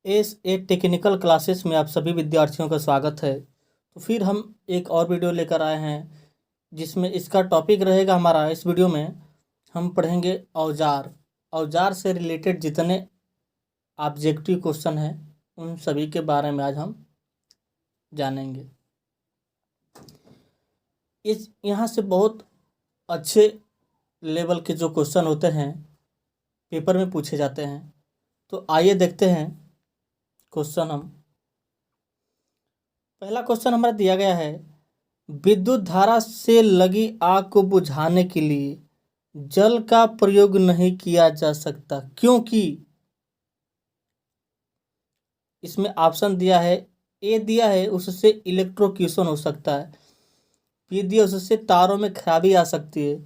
इस technical classes में आप सभी विद्यार्थियों का स्वागत है। तो फिर हम एक और वीडियो लेकर आए हैं जिसमें इसका टॉपिक रहेगा हमारा। इस वीडियो में हम पढ़ेंगे औजार। औजार से रिलेटेड जितने ऑब्जेक्टिव क्वेश्चन हैं उन सभी के बारे में आज हम जानेंगे। इस यहाँ से बहुत अच्छे लेवल के जो क्वेश्चन होते हैं पेपर में पूछे जाते हैं। तो आइए देखते हैं क्वेश्चन। हम पहला क्वेश्चन हमारा दिया गया है, विद्युत धारा से लगी आग को बुझाने के लिए जल का प्रयोग नहीं किया जा सकता क्योंकि। इसमें ऑप्शन दिया है, ए दिया है उससे इलेक्ट्रोक्यूशन हो सकता है, बी दिया उससे तारों में खराबी आ सकती है,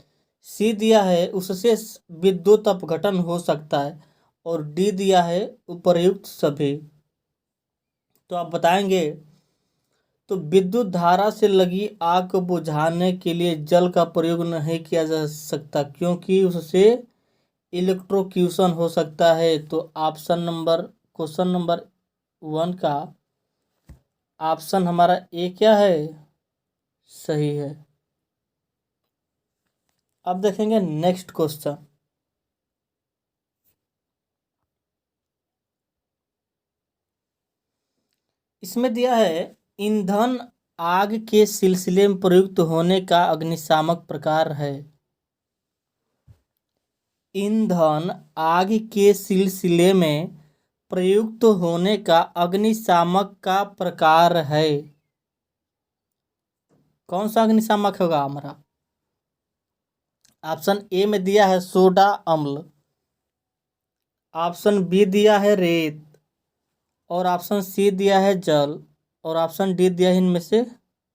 सी दिया है उससे विद्युत अपघटन हो सकता है, और डी दिया है उपर्युक्त सभी। तो आप बताएंगे। तो विद्युत धारा से लगी आग को बुझाने के लिए जल का प्रयोग नहीं किया जा सकता क्योंकि उससे इलेक्ट्रोक्यूशन हो सकता है। तो क्वेश्चन नंबर 1 का ऑप्शन हमारा ए क्या है, सही है। अब देखेंगे नेक्स्ट क्वेश्चन। इसमें दिया है, ईंधन आग के सिलसिले में प्रयुक्त होने का अग्निशामक प्रकार है। ईंधन आग के सिलसिले में प्रयुक्त होने का अग्निशामक का प्रकार है। कौन सा अग्निशामक होगा हमारा? ऑप्शन ए में दिया है सोडा अम्ल, ऑप्शन बी दिया है रेत, और ऑप्शन सी दिया है जल, और ऑप्शन डी दिया है इनमें से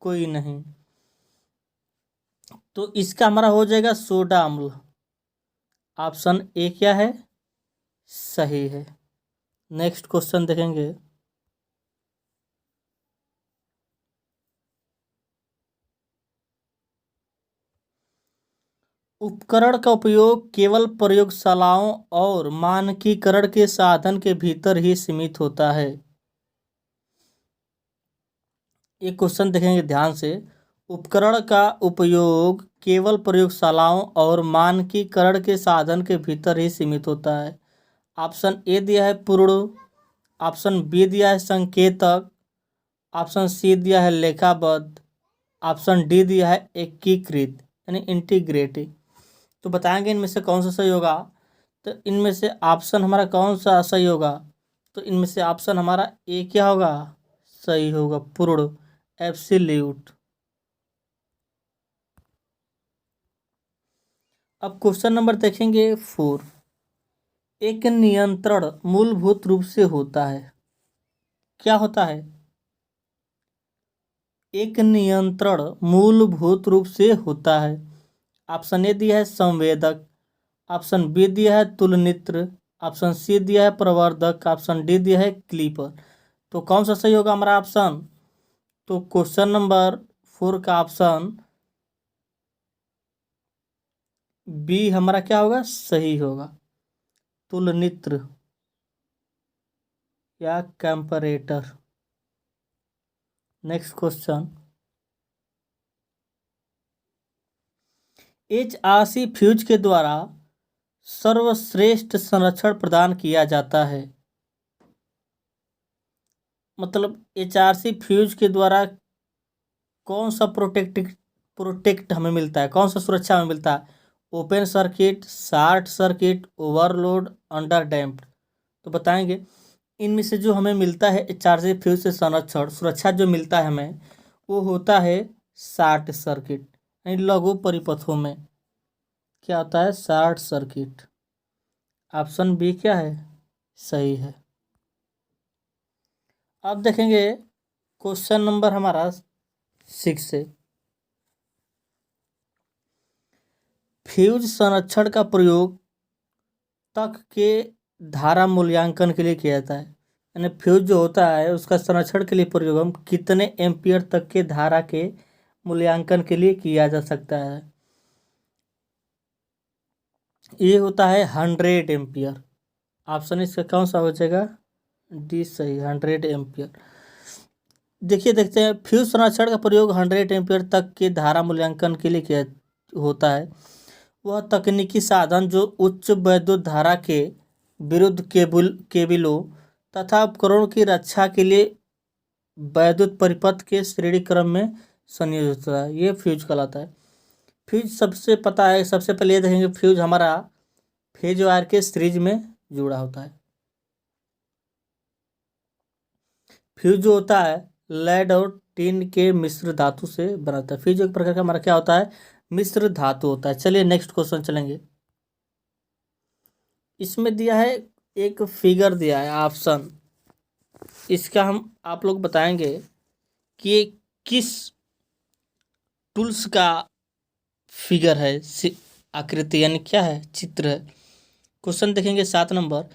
कोई नहीं। तो इसका हमारा हो जाएगा सोडा अम्ल। ऑप्शन ए क्या है, सही है। नेक्स्ट क्वेश्चन देखेंगे। उपकरण का उपयोग केवल प्रयोगशालाओं और मानकीकरण के साधन के भीतर ही सीमित होता है। एक क्वेश्चन देखेंगे ध्यान से। उपकरण का उपयोग केवल प्रयोगशालाओं और मानकीकरण के साधन के भीतर ही सीमित होता है। ऑप्शन ए दिया है पूर्ण, ऑप्शन बी दिया है संकेतक, ऑप्शन सी दिया है लेखाबद्ध, ऑप्शन डी दिया है एकीकृत यानी इंटीग्रेटेड। तो बताएंगे इनमें से कौन सा सही होगा। तो इनमें से ऑप्शन हमारा कौन सा सही होगा? तो इनमें से ऑप्शन हमारा ए क्या होगा, सही होगा, पूर्ण, एब्सोल्यूट। अब क्वेश्चन नंबर देखेंगे 4। एक नियंत्रण मूलभूत रूप से होता है, क्या होता है? एक नियंत्रण मूलभूत रूप से होता है। ऑप्शन ए दिया है संवेदक, ऑप्शन बी दिया है तुलनित्र, ऑप्शन सी दिया है प्रवर्धक, ऑप्शन डी दिया है क्लीपर। तो कौन सा सही होगा हमारा ऑप्शन? तो क्वेश्चन नंबर 4 का ऑप्शन बी हमारा क्या होगा, सही होगा, तुलनित्र या comparator. Next question. HRC fuse के द्वारा सर्वश्रेष्ठ संरक्षण प्रदान किया जाता है। मतलब HRC फ्यूज के द्वारा कौन सा प्रोटेक्ट हमें मिलता है, कौन सा सुरक्षा हमें मिलता है? Open circuit, short circuit, overload, under damped. तो बताएंगे इनमें से जो हमें मिलता है HRC फ्यूज से संरक्षण सुरक्षा जो मिलता है हमें, वो होता है शॉर्ट सर्किट यानी लघु परिपथों में क्या होता है, शॉर्ट सर्किट। ऑप्शन बी क्या है, सही है। अब देखेंगे क्वेश्चन नंबर हमारा 6 से। फ्यूज संरक्षण का प्रयोग तक के धारा मूल्यांकन के लिए किया जाता है। यानी फ्यूज जो होता है उसका संरक्षण के लिए प्रयोग हम कितने एम्पियर तक के धारा के मूल्यांकन के लिए किया जा सकता है? ये होता है 100 एम्पियर। ऑप्शन इसका कौन सा हो जाएगा, डी सही, 100 एम्पियर। देखिए देखते हैं, फ्यूज संरक्षण का प्रयोग 100 एम्पियर तक के धारा मूल्यांकन के लिए किया होता है। वह तकनीकी साधन जो उच्च वैद्युत धारा के विरुद्ध केबिलों तथा उपकरणों की रक्षा के लिए वैद्युत परिपथ के श्रेणी क्रम में संयोजित होता है, ये फ्यूज कहलाता है। फ्यूज सबसे पता है, सबसे पहले ये देखेंगे, फ्यूज हमारा फेज वायर के सीरीज में जुड़ा होता है। फ्यूज जो होता है लेड और टिन के मिश्र धातु से बनाता है। फ्यूज एक प्रकार का हमारा क्या होता है, मिश्र धातु होता है। चलिए नेक्स्ट क्वेश्चन चलेंगे। इसमें दिया है एक फिगर दिया है ऑप्शन, इसका हम आप लोग बताएंगे कि ये किस टूल्स का फिगर है, आकृति यानी क्या है, चित्र है। क्वेश्चन देखेंगे 7 नंबर।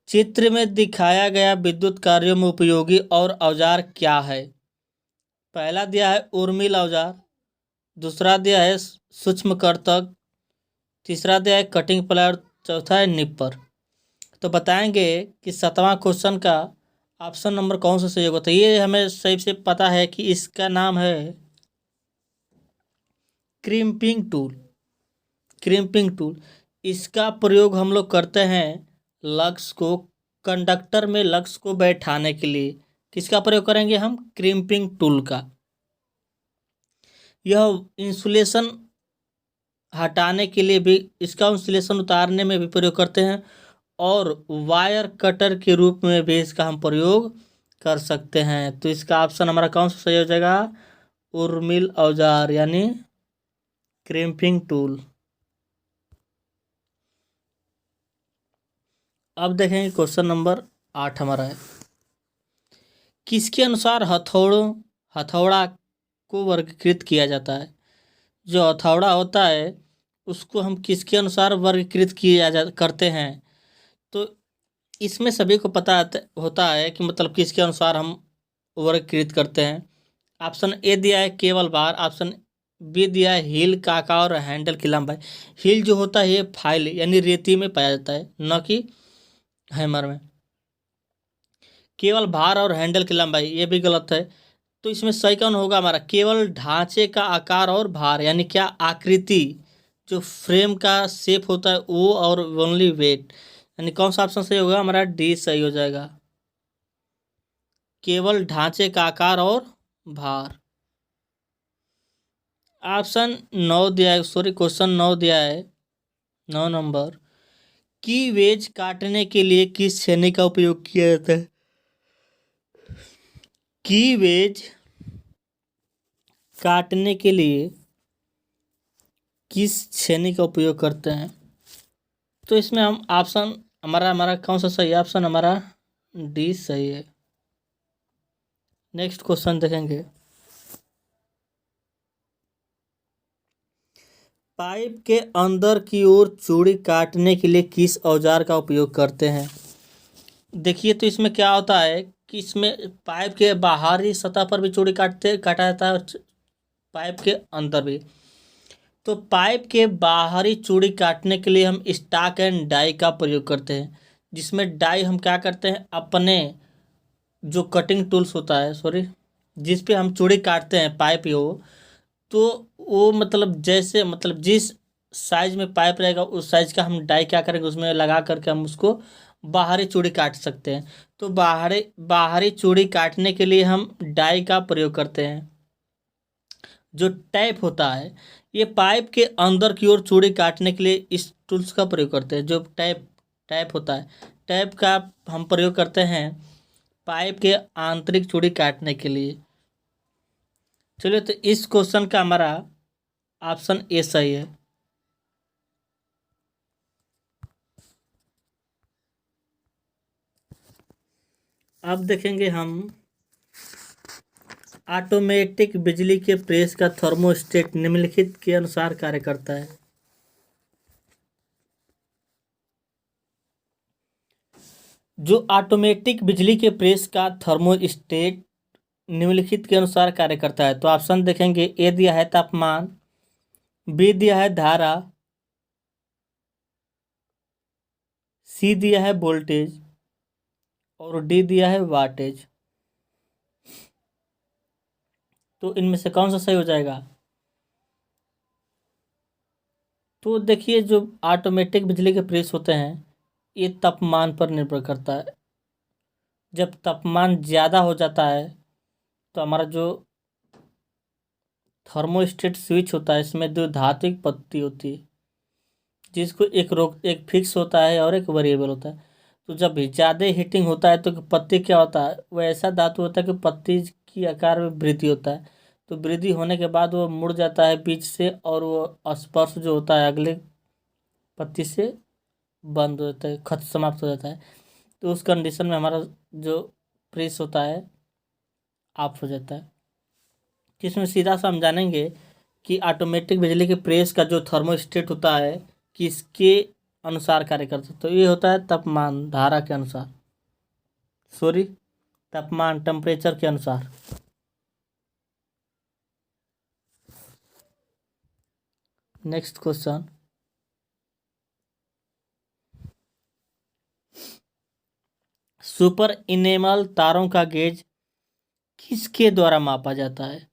चित्र में दिखाया गया विद्युत कार्यों में उपयोगी और औजार क्या है। पहला दिया है उर्मिल औजार, दूसरा दिया है सूक्ष्म कर्तक, तीसरा दिया है कटिंग प्लाई और चौथा है निपर। तो बताएंगे कि 7वां क्वेश्चन का ऑप्शन नंबर कौन सा सही होगा। तो ये हमें सही से पता है कि इसका नाम है क्रिम्पिंग टूल। क्रिम्पिंग टूल, इसका प्रयोग हम लोग करते हैं लक्स को, कंडक्टर में लक्स को बैठाने के लिए। किसका प्रयोग करेंगे हम, क्रिम्पिंग टूल का। यह इंसुलेशन हटाने के लिए भी, इसका इंसुलेशन उतारने में भी प्रयोग करते हैं, और वायर कटर के रूप में भी इसका हम प्रयोग कर सकते हैं। तो इसका ऑप्शन हमारा कौन सा सही हो जाएगा, उर्मिल औजार यानी क्रिम्पिंग टूल। अब देखेंगे क्वेश्चन नंबर 8 हमारा है। किसके अनुसार हथौड़ा को वर्गीकृत किया जाता है। जो हथौड़ा होता है उसको हम किसके अनुसार वर्गीकृत करते हैं। तो इसमें सभी को पता होता है कि मतलब किसके अनुसार हम वर्गीकृत करते हैं। ऑप्शन ए दिया है केवल बार, ऑप्शन बी दिया है हील का आकार और हैंडल की लंबाई। हील जो होता है ये फाइल यानी रेती में पाया जाता है, न कि हैमर में। केवल भार और हैंडल की लंबाई, ये भी गलत है। तो इसमें सही कौन होगा हमारा, केवल ढांचे का आकार और भार यानी क्या, आकृति, जो फ्रेम का शेप होता है वो, और ओनली वेट, यानी कौन सा ऑप्शन सही होगा हमारा, डी सही हो जाएगा, केवल ढांचे का आकार और भार। ऑप्शन 9 दिया है, सॉरी क्वेश्चन 9 दिया है, 9 नंबर। की वेज काटने के लिए किस छेनी का उपयोग किया जाता है। की वेज काटने के लिए किस छेनी का उपयोग करते हैं। तो इसमें हम ऑप्शन हमारा हमारा कौन सा सही है, ऑप्शन हमारा डी सही है। नेक्स्ट क्वेश्चन देखेंगे। पाइप के अंदर की ओर चूड़ी काटने के लिए किस औजार का उपयोग करते हैं। देखिए तो इसमें क्या होता है कि इसमें पाइप के बाहरी सतह पर भी चूड़ी काटा जाता है और पाइप के अंदर भी। तो पाइप के बाहरी चूड़ी काटने के लिए हम स्टाक एंड डाई का प्रयोग करते हैं, जिसमें डाई हम क्या करते हैं, अपने जो कटिंग टूल्स होता है, सॉरी, जिस पे हम चूड़ी काटते हैं पाइप हो, तो वो मतलब जैसे मतलब जिस साइज में पाइप रहेगा उस साइज का हम डाई क्या करेंगे, उसमें लगा करके हम उसको बाहरी चूड़ी काट सकते हैं। तो बाहरी बाहरी चूड़ी काटने के लिए हम डाई का प्रयोग करते हैं। जो टैप होता है ये पाइप के अंदर की ओर चूड़ी काटने के लिए इस टूल्स का प्रयोग करते हैं। जो टैप टैप होता है, टैप का हम प्रयोग करते हैं पाइप के आंतरिक चूड़ी काटने के लिए। चलिए तो इस क्वेश्चन का हमारा ऑप्शन ए सही है। अब देखेंगे हम ऑटोमेटिक बिजली के प्रेस का थर्मोस्टेट निम्नलिखित के अनुसार कार्य करता है। जो ऑटोमेटिक बिजली के प्रेस का थर्मोस्टेट निम्नलिखित के अनुसार कार्य करता है। तो ऑप्शन देखेंगे, ए दिया है तापमान, बी दिया है धारा, सी दिया है वोल्टेज, और डी दिया है वाटेज। तो इनमें से कौन सा सही हो जाएगा? तो देखिए, जो ऑटोमेटिक बिजली के प्रेस होते हैं ये तापमान पर निर्भर करता है। जब तापमान ज़्यादा हो जाता है तो हमारा जो थर्मोस्टेट स्विच होता है इसमें दो धात्विक पत्ती होती है, जिसको एक फिक्स होता है और एक वेरिएबल होता है। तो जब भी ज़्यादा हीटिंग होता है तो पत्ती क्या होता है, वो ऐसा धातु होता है कि पत्ती की आकार में वृद्धि होता है। तो वृद्धि होने के बाद वो मुड़ जाता है बीच से, और वो स्पर्श जो होता है अगले पत्ती से बंद हो जाता है, खत समाप्त हो जाता है। तो उस कंडीशन में हमारा जो प्रेस होता है ऑफ हो जाता है। जिसमें सीधा सा हम जानेंगे कि ऑटोमेटिक बिजली के प्रेस का जो थर्मोस्टेट होता है किसके अनुसार कार्य करता है। तो ये होता है तापमान धारा के अनुसार, सॉरी तापमान टेम्परेचर के अनुसार। नेक्स्ट क्वेश्चन, सुपर इनेमल तारों का गेज किसके द्वारा मापा जाता है?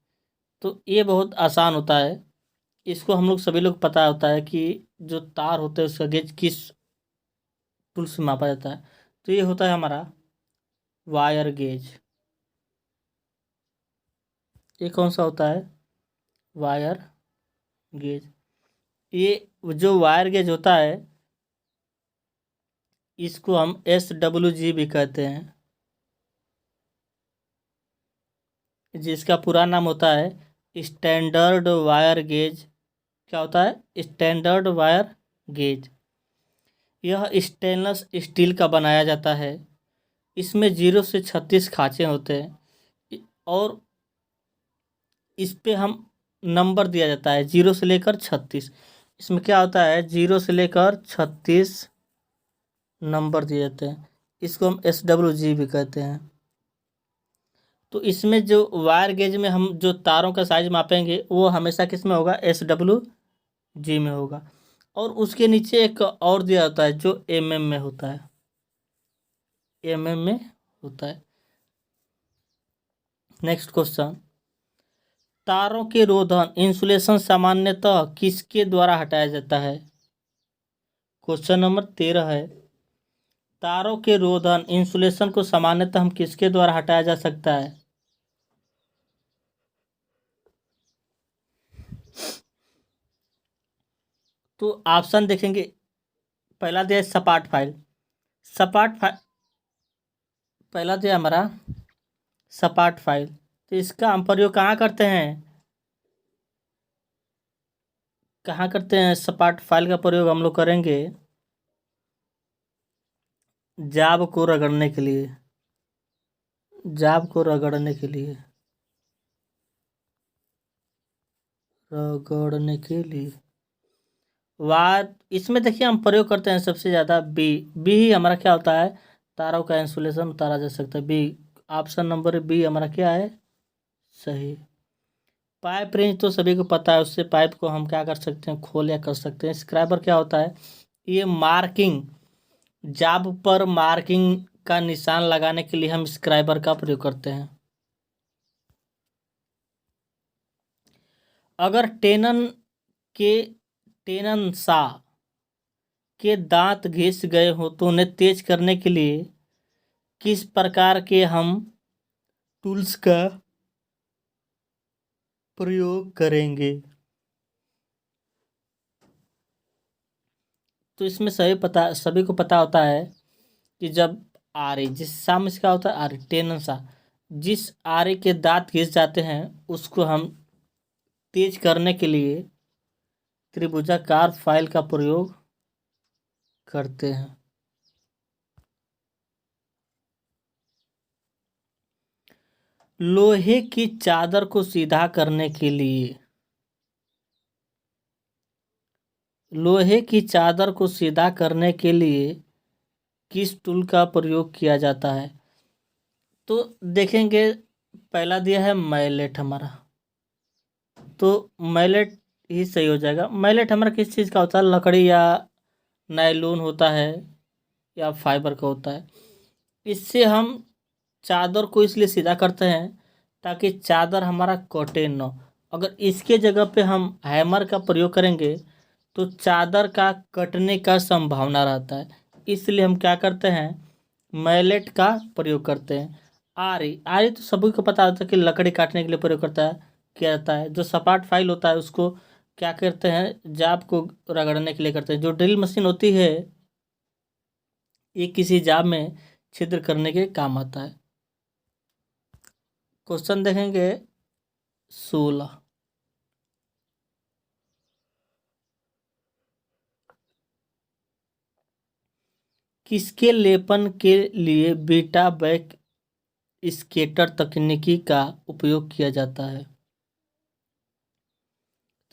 तो ये बहुत आसान होता है, इसको हम लोग सभी लोग पता होता है कि जो तार होते हैं उसका गेज किस टूल से मापा जाता है। तो ये होता है हमारा वायर गेज। ये कौन सा होता है? Wire gauge. ये जो वायर गेज होता है इसको हम SWG भी कहते हैं, जिसका पूरा नाम होता है स्टैंडर्ड वायर गेज। क्या होता है? Standard wire gauge. यह स्टेनलेस स्टील का बनाया जाता है। इसमें 0 से 36 खांचे होते हैं, और इस पे हम नंबर दिया जाता है 0 से लेकर 36। इसमें क्या होता है, 0 से लेकर 36 नंबर दिए जाते हैं। इसको हम SWG भी कहते हैं। तो इसमें जो वायर गेज में हम जो तारों का साइज मापेंगे वो हमेशा किस में होगा? SWG में होगा। और उसके नीचे एक और दिया होता है जो MM में होता है, MM में होता है। नेक्स्ट क्वेश्चन, तारों के रोधन इंसुलेशन सामान्यतः किसके द्वारा हटाया जाता है? क्वेश्चन नंबर 13 है, तारों के रोधन इंसुलेशन को सामान्यतः हम किसके द्वारा हटाया जा सकता है? तो ऑप्शन देखेंगे, पहला दिया है सपाट फाइल। सपाट फाइल पहला दिया हमारा सपाट फाइल। तो इसका हम प्रयोग कहाँ करते हैं? कहाँ करते हैं? सपाट फाइल का प्रयोग हम लोग करेंगे जाब को रगड़ने के लिए, जाब को रगड़ने के लिए, रगड़ने के लिए। वाद इसमें देखिए हम प्रयोग करते हैं सबसे ज़्यादा बी। बी ही हमारा क्या होता है? तारों का इंसुलेशन उतारा जा सकता है, बी। ऑप्शन नंबर बी हमारा क्या है? सही। पाइप रेंज तो सभी को पता है, उससे पाइप को हम क्या कर सकते हैं? खोल या कर सकते हैं। स्क्राइबर क्या होता है? ये मार्किंग, जाब पर मार्किंग का निशान लगाने के लिए हम स्क्राइबर का प्रयोग करते हैं। अगर के टेनन सा के दांत घिस गए हो तो उन्हें तेज करने के लिए किस प्रकार के हम टूल्स का प्रयोग करेंगे? तो इसमें सभी को पता होता है कि जब आरे जिस साम इसका होता है आरे टेनन सा, जिस आरे के दांत घिस जाते हैं उसको हम तेज करने के लिए त्रिभुजाकार फाइल का प्रयोग करते हैं। लोहे की चादर को सीधा करने के लिए, लोहे की चादर को सीधा करने के लिए किस टूल का प्रयोग किया जाता है? तो देखेंगे, पहला दिया है मैलेट हमारा, तो मैलेट ही सही हो जाएगा। मैलेट हमारा किस चीज़ का होता है? लकड़ी या नायलॉन होता है या फाइबर का होता है। इससे हम चादर को इसलिए सीधा करते हैं ताकि चादर हमारा कटे न। अगर इसके जगह पे हम हैमर का प्रयोग करेंगे तो चादर का कटने का संभावना रहता है। इसलिए हम क्या करते हैं, मैलेट का प्रयोग करते हैं। आरी आरी तो सभी को पता होता है कि लकड़ी काटने के लिए प्रयोग करता है किया जाता है। जो सपाट फाइल होता है उसको क्या करते हैं, जाब को रगड़ने के लिए करते हैं। जो ड्रिल मशीन होती है ये किसी जाब में छिद्र करने के काम आता है। क्वेश्चन देखेंगे 16। किसके लेपन के लिए बीटा बैक स्केटर तकनीकी का उपयोग किया जाता है?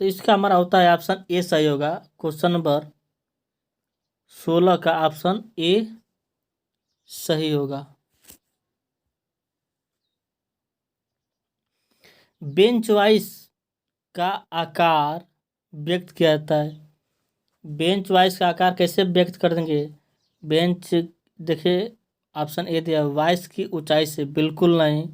तो इसका हमारा होता है ऑप्शन ए सही होगा। क्वेश्चन नंबर 16 का ऑप्शन ए सही होगा। बेंच वाइज का आकार व्यक्त किया जाता है। बेंच वाइज का आकार कैसे व्यक्त कर देंगे? बेंच देखिए ऑप्शन ए दिया, वाइस की ऊंचाई से, बिल्कुल नहीं।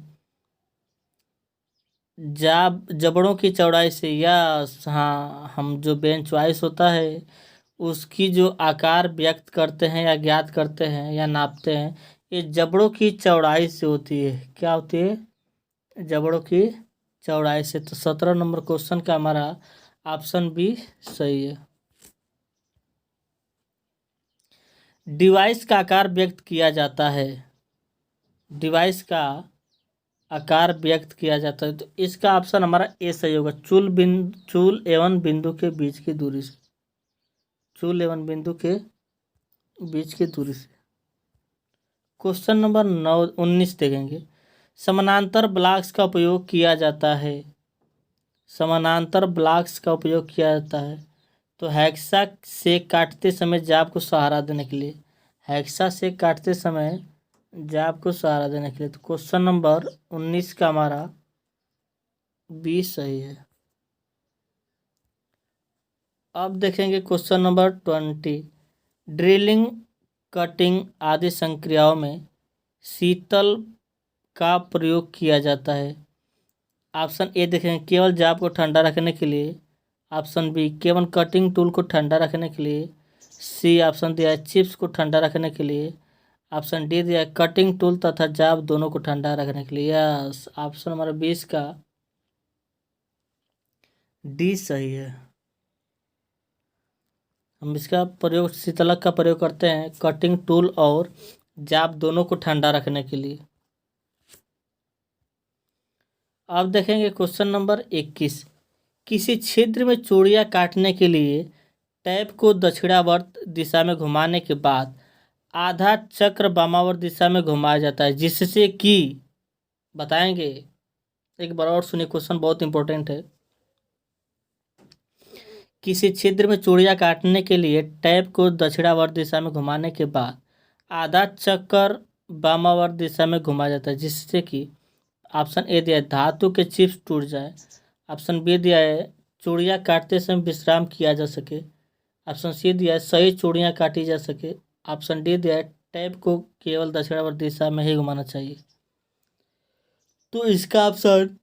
जबड़ों की चौड़ाई से, या हाँ, हम जो बेंच वाइस होता है उसकी जो आकार व्यक्त करते हैं या ज्ञात करते हैं या नापते हैं, ये जबड़ों की चौड़ाई से होती है। क्या होती है? जबड़ों की चौड़ाई से। तो 17 नंबर क्वेश्चन का हमारा ऑप्शन बी सही है। डिवाइस का आकार व्यक्त किया जाता है। डिवाइस का आकार व्यक्त किया जाता है, तो इसका ऑप्शन हमारा ए सही होगा। चूल एवं बिंदु के बीच की दूरी से। चूल एवं बिंदु के बीच की दूरी से। क्वेश्चन नंबर 19 देखेंगे। समानांतर ब्लॉक्स का उपयोग किया जाता है। समानांतर ब्लॉक्स का उपयोग किया जाता है तो हेक्सा से काटते समय जाब को सहारा देने के लिए। हेक्सा से काटते समय जाब को सहारा देने के लिए। तो क्वेश्चन नंबर 19 का हमारा बी सही है। अब देखेंगे क्वेश्चन नंबर 20। ड्रिलिंग, कटिंग आदि संक्रियाओं में शीतल का प्रयोग किया जाता है। ऑप्शन ए देखेंगे, केवल जाब को ठंडा रखने के लिए। ऑप्शन बी, केवल कटिंग टूल को ठंडा रखने के लिए। सी ऑप्शन दिया है चिप्स को ठंडा रखने के लिए। ऑप्शन डी दिया है कटिंग टूल तथा जाब दोनों को ठंडा रखने के लिए। यस, ऑप्शन हमारा 20 का डी सही है। हम इसका प्रयोग, शीतलक का प्रयोग करते हैं कटिंग टूल और जाब दोनों को ठंडा रखने के लिए। अब देखेंगे क्वेश्चन नंबर 21। किसी छिद्र में चूड़ियाँ काटने के लिए टैप को दक्षिणावर्त दिशा में घुमाने के बाद आधा चक्र वामावर्त दिशा में घुमाया जाता है, जिससे कि बताएंगे। एक बार और सुनिए, क्वेश्चन बहुत इंपॉर्टेंट है। किसी छिद्र में चूड़ियाँ काटने के लिए टैप को दक्षिणावर्त दिशा में घुमाने के बाद आधा चक्कर वामावर्त दिशा में घुमाया जाता है, जिससे कि ऑप्शन ए दिया है धातु के चिप्स टूट जाए। ऑप्शन बी दिया है चूड़ियाँ काटते समय विश्राम किया जा सके। ऑप्शन सी दिया है सही चूड़ियाँ काटी जा सके। ऑप्शन डी दिया है टैप को केवल दक्षिणावर्त दिशा में ही घुमाना चाहिए। तो इसका ऑप्शन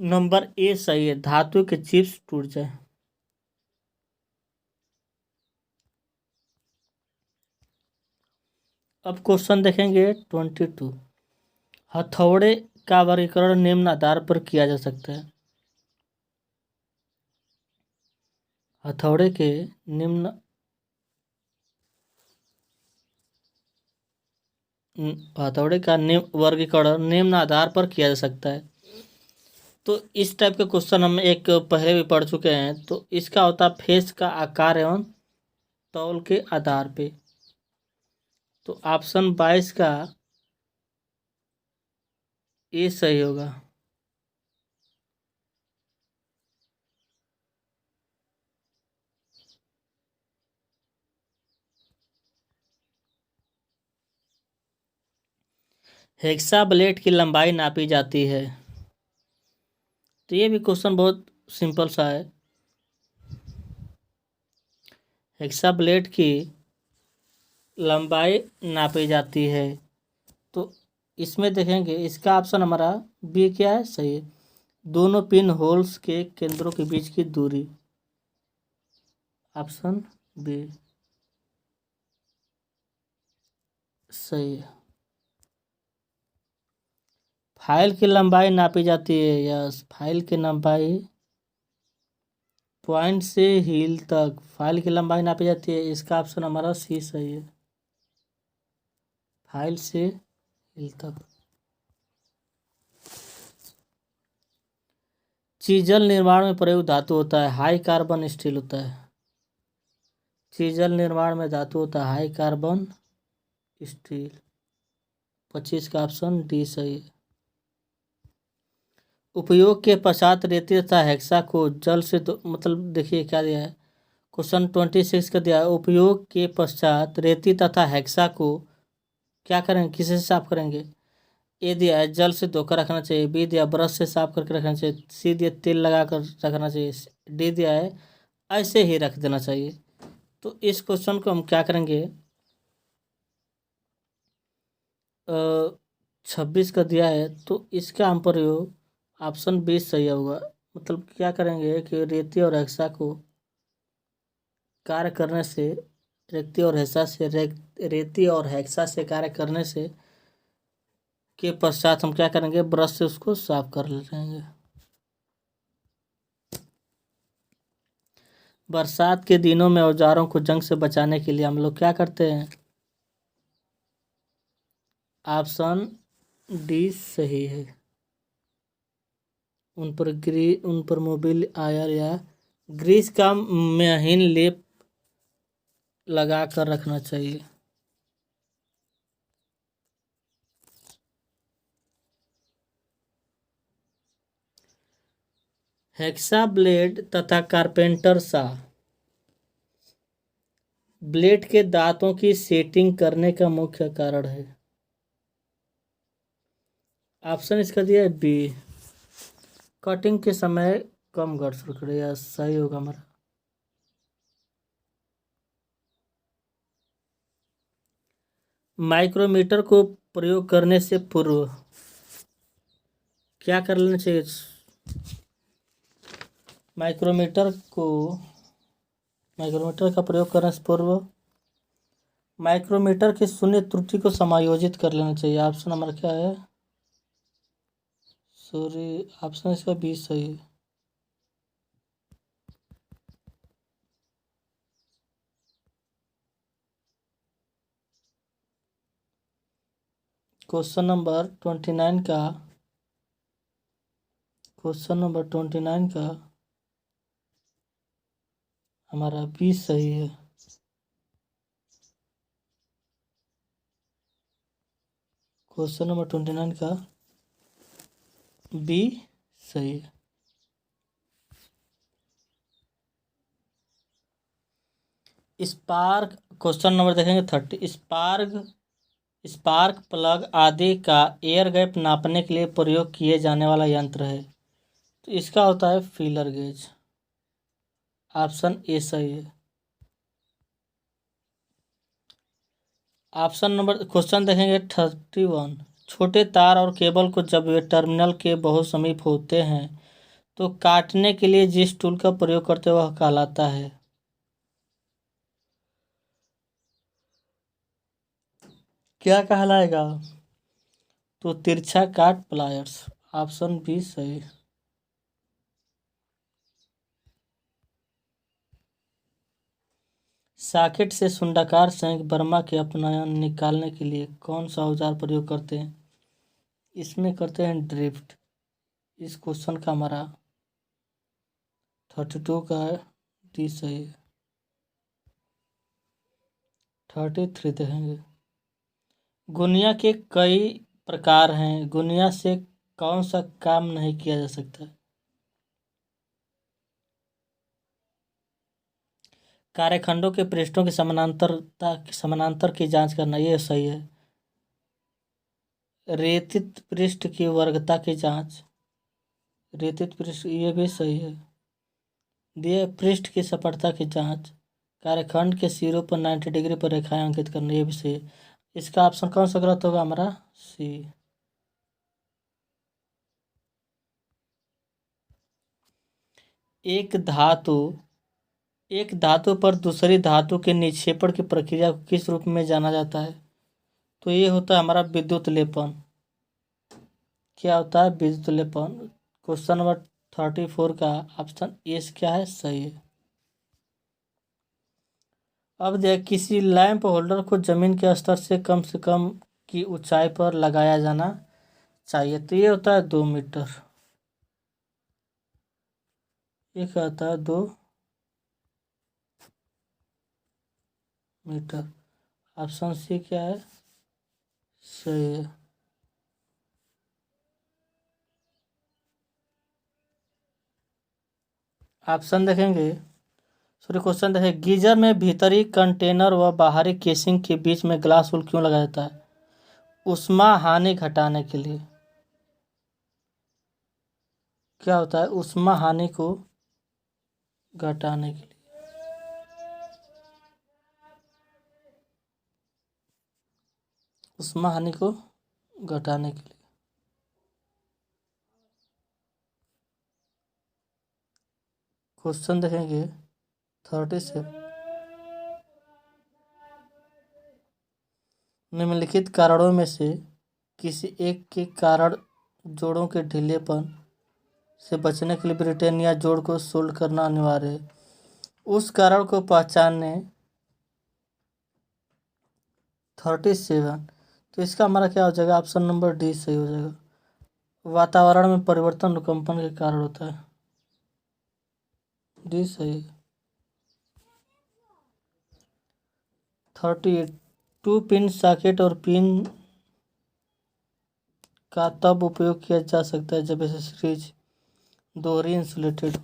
नंबर ए सही है, धातु के चिप्स टूट जाए। अब क्वेश्चन देखेंगे 22। हथौड़े का वर्गीकरण निम्न आधार पर किया जा सकता है। हथौड़े के निम्न हथौड़े का वर्गीकरण निम्न आधार पर किया जा सकता है। तो इस टाइप के क्वेश्चन हम एक पहले भी पढ़ चुके हैं। तो इसका होता है फेस का आकार एवं तौल के आधार पे। तो ऑप्शन 22 का ए सही होगा। हेक्सा ब्लेड की लंबाई नापी जाती है। तो ये भी क्वेश्चन बहुत सिंपल सा है। हेक्सा ब्लेड की लंबाई नापी जाती है। तो इसमें देखेंगे इसका ऑप्शन हमारा बी क्या है, सही है। दोनों पिन होल्स के केंद्रों के बीच की दूरी, ऑप्शन बी सही है। फाइल की लंबाई नापी जाती है, यस, फाइल की लंबाई पॉइंट से हील तक फाइल की लंबाई नापी जाती है, इसका ऑप्शन हमारा सी सही है, फाइल से हील तक। चीजल निर्माण में प्रयुक्त धातु होता है, हाई कार्बन स्टील होता है। चीजल निर्माण में धातु होता है हाई कार्बन स्टील, 25 का ऑप्शन डी सही है। उपयोग के पश्चात रेती तथा हेक्सा को जल से मतलब देखिए क्या दिया है, क्वेश्चन 26 का दिया है। उपयोग के पश्चात रेती तथा हेक्सा को क्या करेंगे, किसे से साफ करेंगे। ए दिया है जल से धोकर रखना चाहिए, बी दिया ब्रश से साफ करके रखना चाहिए, सी दिया तेल लगा कर रखना चाहिए, डी दिया है ऐसे ही रख देना चाहिए। तो इस क्वेश्चन को हम क्या करेंगे, 26 का दिया है तो इसका हम प्रयोग ऑप्शन 20 सही होगा। मतलब क्या करेंगे कि रेती और हेक्सा को कार्य करने से, रेती और हेक्सा से कार्य करने से के पश्चात हम क्या करेंगे, ब्रश से उसको साफ कर लेंगे। बरसात के दिनों में औजारों को जंग से बचाने के लिए हम लोग क्या करते हैं, ऑप्शन डी सही है। उन पर मोबिल आयर या ग्रीस का महीन लेप लगा कर रखना चाहिए। हेक्सा ब्लेड तथा कारपेंटर सा ब्लेड के दांतों की सेटिंग करने का मुख्य कारण है, ऑप्शन इसका दिया है बी, कटिंग के समय कम घर्षण करेगा, सही होगा हमारा। माइक्रोमीटर को प्रयोग करने से पूर्व क्या कर लेना चाहिए, माइक्रोमीटर का प्रयोग करने से पूर्व माइक्रोमीटर की शून्य त्रुटि को समायोजित कर लेना चाहिए, ऑप्शन हमारा क्या है, सॉरी ऑप्शन इसका बी सही है। क्वेश्चन नंबर 29 का हमारा बी सही है। क्वेश्चन नंबर 29 का बी सही है। स्पार्क, क्वेश्चन नंबर देखेंगे 30, स्पार्क प्लग आदि का एयर गैप नापने के लिए प्रयोग किए जाने वाला यंत्र है, तो इसका होता है फीलर गेज, ऑप्शन ए सही है। ऑप्शन नंबर क्वेश्चन देखेंगे 31, छोटे तार और केबल को जब वे टर्मिनल के बहुत समीप होते हैं तो काटने के लिए जिस टूल का प्रयोग करते हैं वह कहलाता है, क्या कहलाएगा, तो तिरछा काट प्लायर्स, ऑप्शन बी सही। सॉकेट से सुंडाकार संयुक्त बर्मा के अपनयन निकालने के लिए कौन सा औजार प्रयोग करते हैं, इसमें करते हैं ड्रिफ्ट। इस क्वेश्चन का हमारा 32 का डी सही है। 33 देखेंगे, गुनिया के कई प्रकार हैं, गुनिया से कौन सा काम नहीं किया जा सकता, कार्यखंडों के पृष्ठों की समानांतर की जांच करना, ये सही है। रेतित पृष्ठ की वर्गता की जांच, रेतित पृष्ठ ये भी सही है। दिए पृष्ठ की सपाटता की जांच, कार्यखंड के सिरों पर 90 डिग्री पर रेखाएं अंकित करना, ये भी सही है। इसका ऑप्शन कौन सा गलत होगा हमारा? सी। एक धातु एक धातु पर दूसरी धातु के निक्षेपण की प्रक्रिया को किस रूप में जाना जाता है? तो ये होता है हमारा विद्युत लेपन। क्या होता है? विद्युत लेपन। क्वेश्चन नंबर 34 का ऑप्शन ए क्या है? सही है। अब देख, किसी लैंप होल्डर को जमीन के स्तर से कम की ऊंचाई पर लगाया जाना चाहिए, तो ये होता है 2 मीटर। ये क्या होता है? 2 मीटर। ऑप्शन सी क्या है? सही है। ऑप्शन देखेंगे, सॉरी क्वेश्चन देखें, गीजर में भीतरी कंटेनर व बाहरी केसिंग के बीच में ग्लास होल क्यों लगाया जाता है? ऊष्मा हानि घटाने के लिए। क्या होता है? ऊष्मा हानि को घटाने के लिए। ऊष्मा हानि को घटाने के लिए। क्वेश्चन देखेंगे 37। निम्नलिखित कारणों में से किसी एक के कारण जोड़ों के ढीलेपन से बचने के लिए ब्रिटेनिया जोड़ को सोल्ड करना अनिवार्य है। उस कारण को पहचानने। 37। तो इसका हमारा क्या हो जाएगा? ऑप्शन नंबर डी सही हो जाएगा। वातावरण में परिवर्तन भूकंपन के कारण होता है। डी सही। 38। 2 पिन सॉकेट और पिन का तब उपयोग किया जा सकता है जब एसेसरीज दोहरी इंसुलेटेड हो।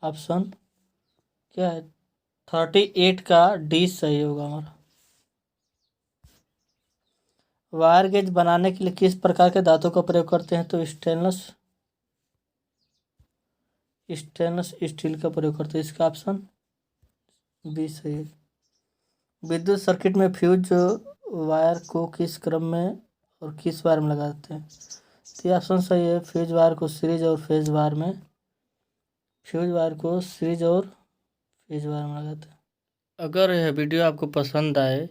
ऑप्शन क्या है? 38 का डी सही होगा हमारा। वायर गेज बनाने के लिए किस प्रकार के धातु का प्रयोग करते हैं? तो स्टेनलेस स्टील का प्रयोग करते हैं। इसका ऑप्शन बी सही है। विद्युत सर्किट में फ्यूज वायर को किस क्रम में और किस वायर में लगाते हैं? तो ये ऑप्शन सही है। फ्यूज वायर को सीरीज और फेज वायर में लगाते हैं। अगर यह वीडियो आपको पसंद आए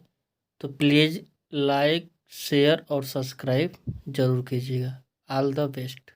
तो प्लीज़ लाइक, शेयर और सब्सक्राइब जरूर कीजिएगा। All the best.